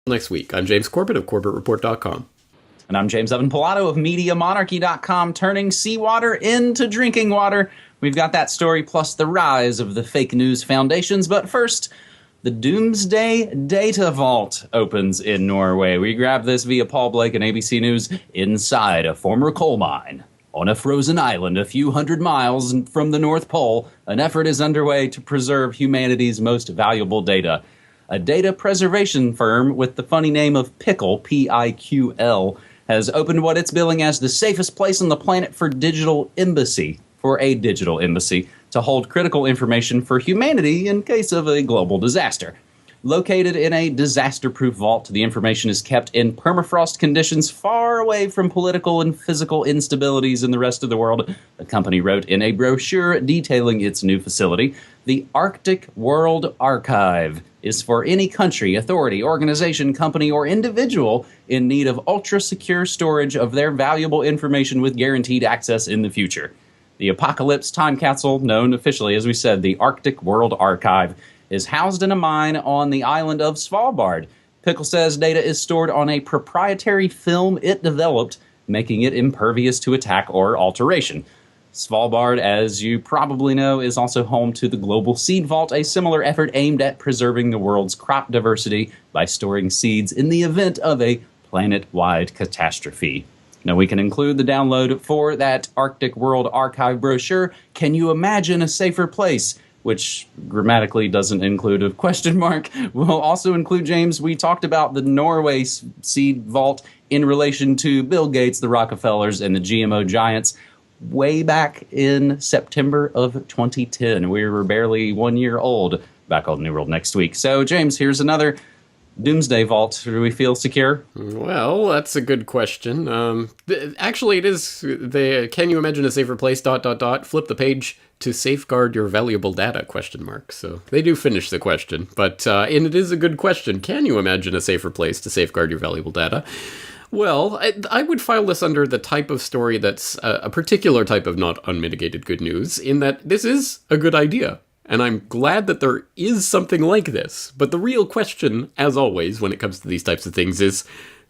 Next week, I'm James Corbett of CorbettReport.com. And I'm James Evan Pilato of MediaMonarchy.com, turning seawater into drinking water. We've got that story plus the rise of the fake news foundations. But first, the Doomsday Data Vault opens in Norway. We grabbed this via Paul Blake and ABC News inside a former coal mine. On a frozen island a few hundred miles from the North Pole, an effort is underway to preserve humanity's most valuable data. A data preservation firm with the funny name of Pickle, P-I-Q-L, has opened what it's billing as the safest place on the planet for a digital embassy to hold critical information for humanity in case of a global disaster. Located in a disaster-proof vault, the information is kept in permafrost conditions far away from political and physical instabilities in the rest of the world, the company wrote in a brochure detailing its new facility. The Arctic World Archive is for any country, authority, organization, company, or individual in need of ultra-secure storage of their valuable information with guaranteed access in the future. The Apocalypse Time Capsule, known officially, as we said, the Arctic World Archive, is housed in a mine on the island of Svalbard. Pickle says data is stored on a proprietary film it developed, making it impervious to attack or alteration. Svalbard, as you probably know, is also home to the Global Seed Vault, a similar effort aimed at preserving the world's crop diversity by storing seeds in the event of a planet-wide catastrophe. Now, we can include the download for that Arctic World Archive brochure, Can You Imagine a Safer Place?, which grammatically doesn't include a question mark. We'll also include, James, we talked about the Norway Seed Vault in relation to Bill Gates, the Rockefellers, and the GMO giants way back in September of 2010. We were barely 1 year old back on New World Next Week. So, James, here's another Doomsday Vault. Do we feel secure? Well, that's a good question. Actually, it is. Can you imagine a safer place? ... Flip the page to safeguard your valuable data? ? So they do finish the question, but and it is a good question. Can you imagine a safer place to safeguard your valuable data? Well, I would file this under the type of story that's a particular type of not unmitigated good news, in that this is a good idea. And I'm glad that there is something like this. But the real question, as always, when it comes to these types of things is,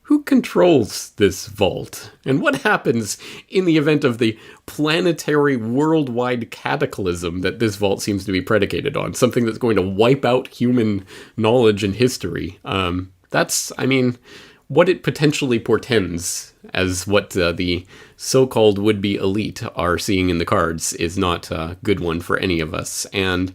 who controls this vault? And what happens in the event of the planetary worldwide cataclysm that this vault seems to be predicated on? Something that's going to wipe out human knowledge and history. What it potentially portends as what the so-called would-be elite are seeing in the cards is not a good one for any of us. And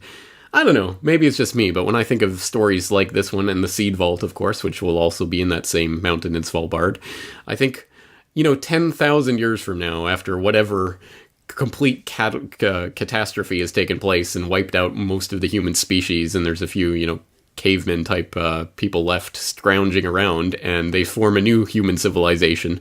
I don't know, maybe it's just me, but when I think of stories like this one and the Seed Vault, of course, which will also be in that same mountain in Svalbard, I think, 10,000 years from now, after whatever complete catastrophe has taken place and wiped out most of the human species, and there's a few, caveman type people left scrounging around, and they form a new human civilization.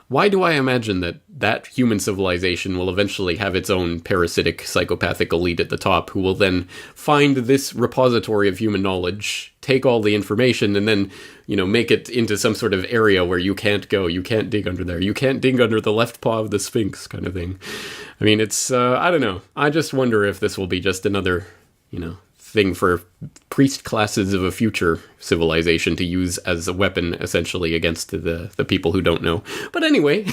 Why do I imagine that human civilization will eventually have its own parasitic, psychopathic elite at the top, who will then find this repository of human knowledge, take all the information, and then, make it into some sort of area where you can't go, you can't dig under there, you can't dig under the left paw of the Sphinx kind of thing. I mean, it's, I don't know. I just wonder if this will be just another, thing for priest classes of a future civilization to use as a weapon, essentially, against the people who don't know. But anyway,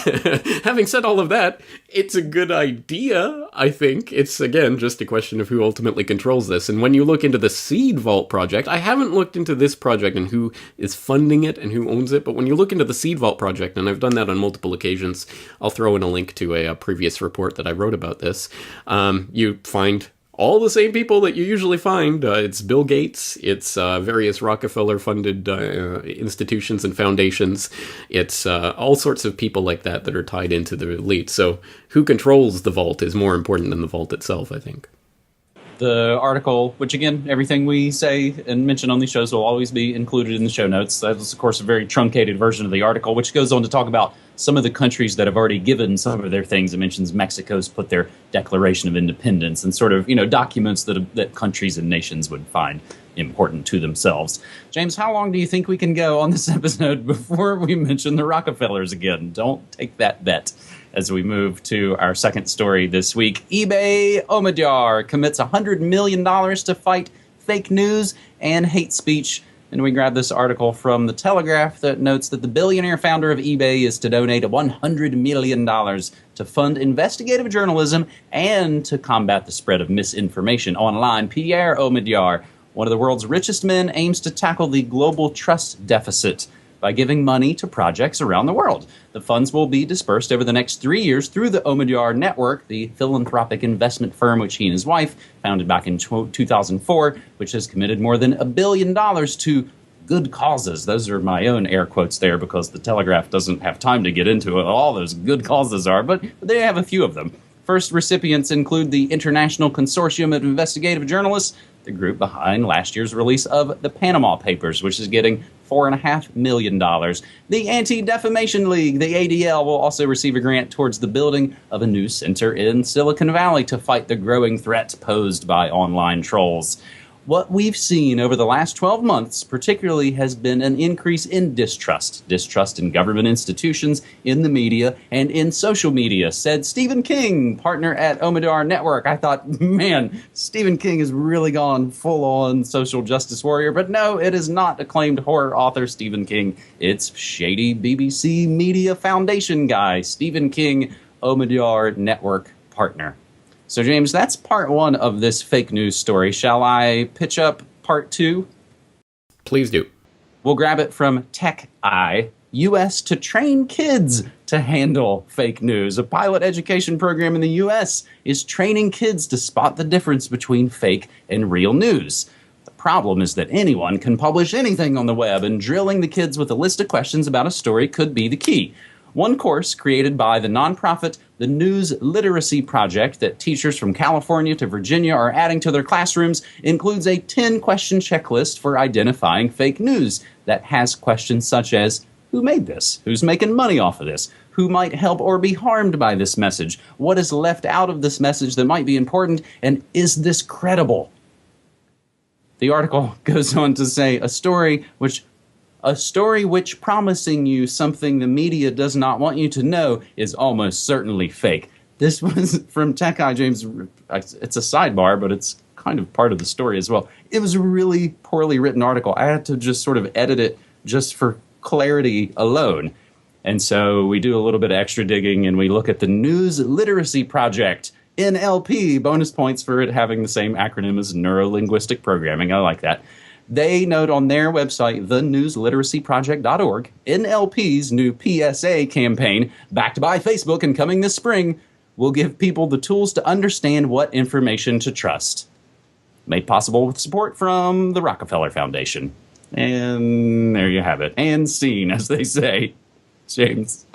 having said all of that, it's a good idea, I think. It's, again, just a question of who ultimately controls this. And when you look into the Seed Vault project, I haven't looked into this project and who is funding it and who owns it, but when you look into the Seed Vault project, and I've done that on multiple occasions, I'll throw in a link to a previous report that I wrote about this, you find all the same people that you usually find. It's Bill Gates, it's various Rockefeller-funded institutions and foundations. It's all sorts of people like that are tied into the elite. So who controls the vault is more important than the vault itself, I think. The article, which again, everything we say and mention on these shows will always be included in the show notes. That was, of course, a very truncated version of the article, which goes on to talk about some of the countries that have already given some of their things. It mentions Mexico's put their Declaration of Independence and sort of, documents that countries and nations would find important to themselves. James, how long do you think we can go on this episode before we mention the Rockefellers again? Don't take that bet. As we move to our second story this week, eBay Omidyar commits $100 million to fight fake news and hate speech And we grabbed this article from The Telegraph that notes that the billionaire founder of eBay is to donate $100 million to fund investigative journalism and to combat the spread of misinformation online. Pierre Omidyar, one of the world's richest men, aims to tackle the global trust deficit by giving money to projects around the world. The funds will be dispersed over the next 3 years through the Omidyar Network, the philanthropic investment firm which he and his wife founded back in 2004, which has committed more than $1 billion to good causes. Those are my own air quotes there because the Telegraph doesn't have time to get into what all those good causes are, but they have a few of them. First recipients include the International Consortium of Investigative Journalists, the group behind last year's release of the Panama Papers, which is getting $4.5 million. The Anti-Defamation League, the ADL, will also receive a grant towards the building of a new center in Silicon Valley to fight the growing threat posed by online trolls. What we've seen over the last 12 months particularly has been an increase in distrust. Distrust in government institutions, in the media, and in social media, said Stephen King, partner at Omidyar Network. I thought, man, Stephen King has really gone full-on social justice warrior. But no, it is not acclaimed horror author Stephen King. It's shady BBC Media Foundation guy, Stephen King, Omidyar Network partner. So, James, that's part one of this fake news story. Shall I pitch up part two? Please do. We'll grab it from Icke, U.S. to train kids to handle fake news. A pilot education program in the U.S. is training kids to spot the difference between fake and real news. The problem is that anyone can publish anything on the web, and drilling the kids with a list of questions about a story could be the key. One course created by the nonprofit The News Literacy Project that teachers from California to Virginia are adding to their classrooms includes a 10-question checklist for identifying fake news that has questions such as, who made this? Who's making money off of this? Who might help or be harmed by this message? What is left out of this message that might be important? And is this credible? The article goes on to say a story which promising you something the media does not want you to know is almost certainly fake. This was from Icke, James. It's a sidebar, but it's kind of part of the story as well. It was a really poorly written article. I had to just sort of edit it just for clarity alone. And so we do a little bit of extra digging and we look at the News Literacy Project, NLP, bonus points for it having the same acronym as Neuro-Linguistic Programming. I like that. They note on their website, thenewsliteracyproject.org, NLP's new PSA campaign, backed by Facebook and coming this spring, will give people the tools to understand what information to trust. Made possible with support from the Rockefeller Foundation. And there you have it. And scene, as they say. James.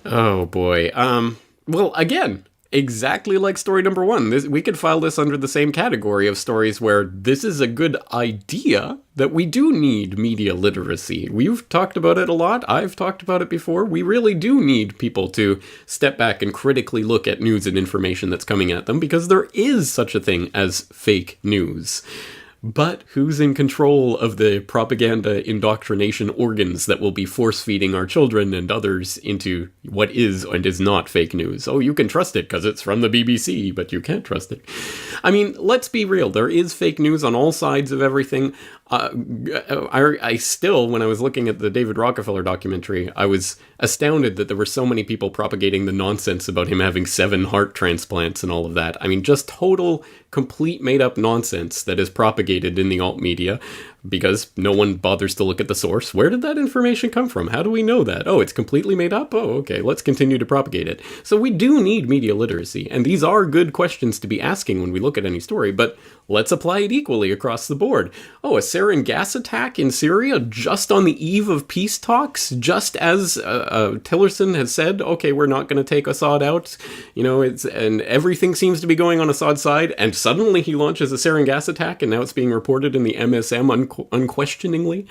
Oh, boy. Well, again, exactly like story number one. We could file this under the same category of stories where this is a good idea that we do need media literacy. We've talked about it a lot. I've talked about it before. We really do need people to step back and critically look at news and information that's coming at them because there is such a thing as fake news. But who's in control of the propaganda indoctrination organs that will be force-feeding our children and others into what is and is not fake news? Oh, you can trust it because it's from the BBC, but you can't trust it. I mean, let's be real. There is fake news on all sides of everything. I still, when I was looking at the David Rockefeller documentary, I was astounded that there were so many people propagating the nonsense about him having 7 heart transplants and all of that. I mean, just total, complete made-up nonsense that is propagated in the alt media because no one bothers to look at the source. Where did that information come from? How do we know that? Oh, it's completely made up? Oh, okay, let's continue to propagate it. So we do need media literacy, and these are good questions to be asking when we look at any story, but let's apply it equally across the board. Oh, a sarin gas attack in Syria just on the eve of peace talks, just as Tillerson has said, okay, we're not going to take Assad out, and everything seems to be going on Assad's side, and suddenly he launches a sarin gas attack, and now it's being reported in the MSM unquestioningly,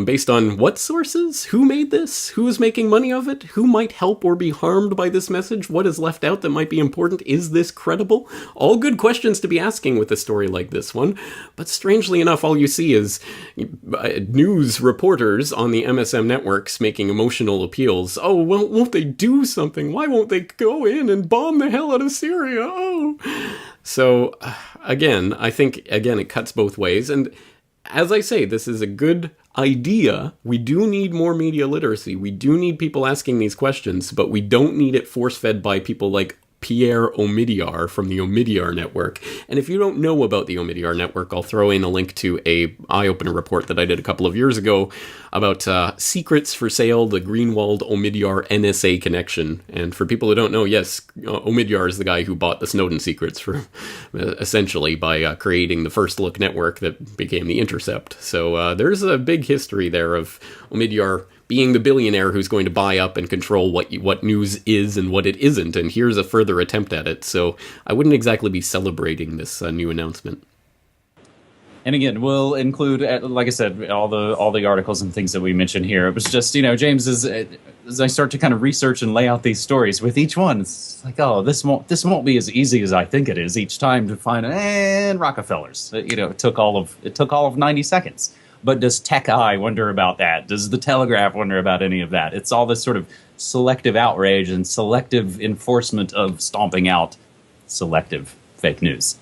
based on what sources? Who made this? Who is making money of it? Who might help or be harmed by this message? What is left out that might be important? Is this credible? All good questions to be asking with a story like this one, but strangely enough, all you see is news reporters on the MSM networks making emotional appeals. Oh, well, won't they do something? Why won't they go in and bomb the hell out of Syria? Oh. So, again, I think, it cuts both ways, and as I say, this is a good idea. We do need more media literacy. We do need people asking these questions, but we don't need it force-fed by people like Pierre Omidyar from the Omidyar Network. And if you don't know about the Omidyar Network, I'll throw in a link to a eye-opener report that I did a couple of years ago about secrets for sale, the Greenwald-Omidyar NSA connection. And for people who don't know, yes, Omidyar is the guy who bought the Snowdon secrets for essentially by creating the First Look network that became the Intercept. So there's a big history there of Omidyar being the billionaire who's going to buy up and control what news is and what it isn't, and here's a further attempt at it. So I wouldn't exactly be celebrating this new announcement. And again, we'll include, like I said, all the articles and things that we mentioned here. It was just, James, as I start to kind of research and lay out these stories with each one, it's like, oh, this won't be as easy as I think it is each time to find. And Rockefellers, it took all of 90 seconds. But does Tech Eye wonder about that? Does the Telegraph wonder about any of that? It's all this sort of selective outrage and selective enforcement of stomping out selective fake news.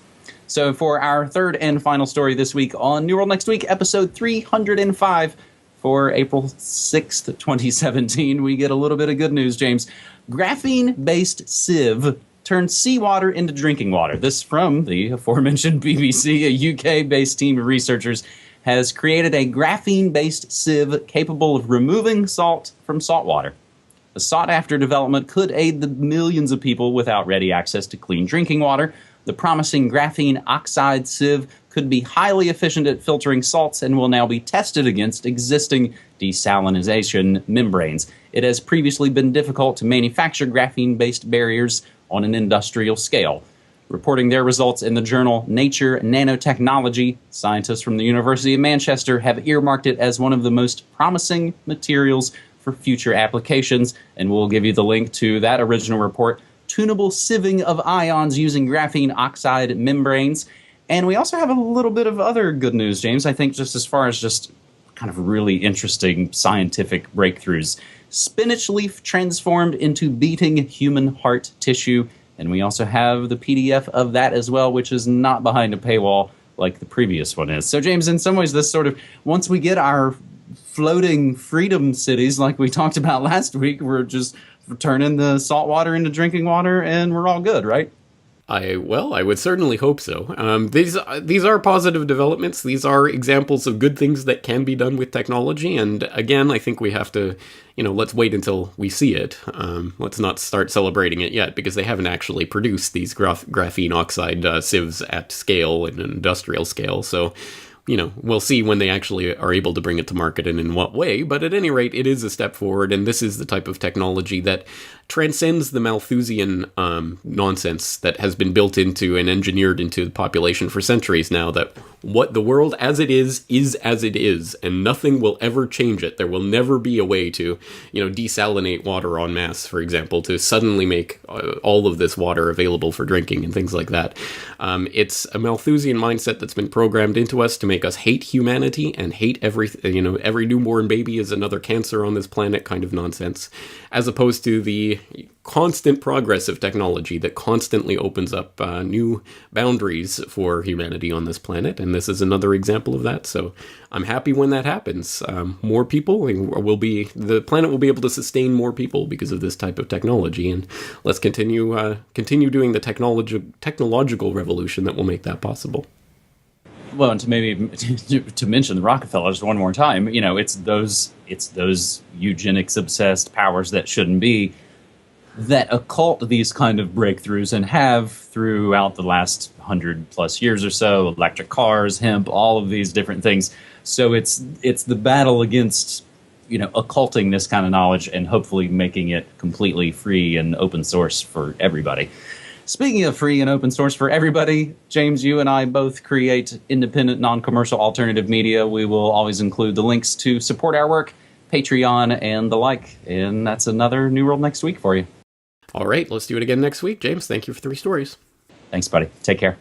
So for our third and final story this week on New World Next Week, episode 305 for April 6th, 2017, we get a little bit of good news, James. Graphene-based sieve turns seawater into drinking water. This from the aforementioned BBC, a UK-based team of researchers has created a graphene-based sieve capable of removing salt from saltwater. The sought-after development could aid the millions of people without ready access to clean drinking water. The promising graphene oxide sieve could be highly efficient at filtering salts and will now be tested against existing desalination membranes. It has previously been difficult to manufacture graphene-based barriers on an industrial scale. Reporting their results in the journal Nature Nanotechnology, scientists from the University of Manchester have earmarked it as one of the most promising materials for future applications, and we'll give you the link to that original report, Tunable Sieving of Ions Using Graphene Oxide Membranes. And we also have a little bit of other good news, James, I think, just as far as just kind of really interesting scientific breakthroughs. Spinach leaf transformed into beating human heart tissue. And we also have the PDF of that as well, which is not behind a paywall like the previous one is. So, James, in some ways, this sort of, once we get our floating freedom cities like we talked about last week, we're just turning the salt water into drinking water and we're all good, right? I would certainly hope so. These are positive developments. These are examples of good things that can be done with technology. And again, I think we have to, let's wait until we see it. Let's not start celebrating it yet because they haven't actually produced these graphene oxide sieves at scale and an industrial scale. So, we'll see when they actually are able to bring it to market and in what way. But at any rate, it is a step forward. And this is the type of technology that transcends the Malthusian nonsense that has been built into and engineered into the population for centuries now, that what the world as it is as it is, and nothing will ever change it. There will never be a way to, desalinate water en masse, for example, to suddenly make all of this water available for drinking and things like that. It's a Malthusian mindset that's been programmed into us to make us hate humanity and hate everything, every newborn baby is another cancer on this planet kind of nonsense, as opposed to the constant progress of technology that constantly opens up new boundaries for humanity on this planet, and this is another example of that. So I'm happy when that happens. More people the planet will be able to sustain more people because of this type of technology, and let's continue doing the technological revolution that will make that possible. Well, and to mention the Rockefellers one more time, it's those eugenics obsessed powers that shouldn't be that occult these kind of breakthroughs and have throughout the last 100+ years or so, electric cars, hemp, all of these different things. So it's the battle against, occulting this kind of knowledge and hopefully making it completely free and open source for everybody. Speaking of free and open source for everybody, James, you and I both create independent, non-commercial alternative media. We will always include the links to support our work, Patreon, and the like. And that's another New World Next Week for you. All right, let's do it again next week. James, thank you for 3 stories. Thanks, buddy. Take care.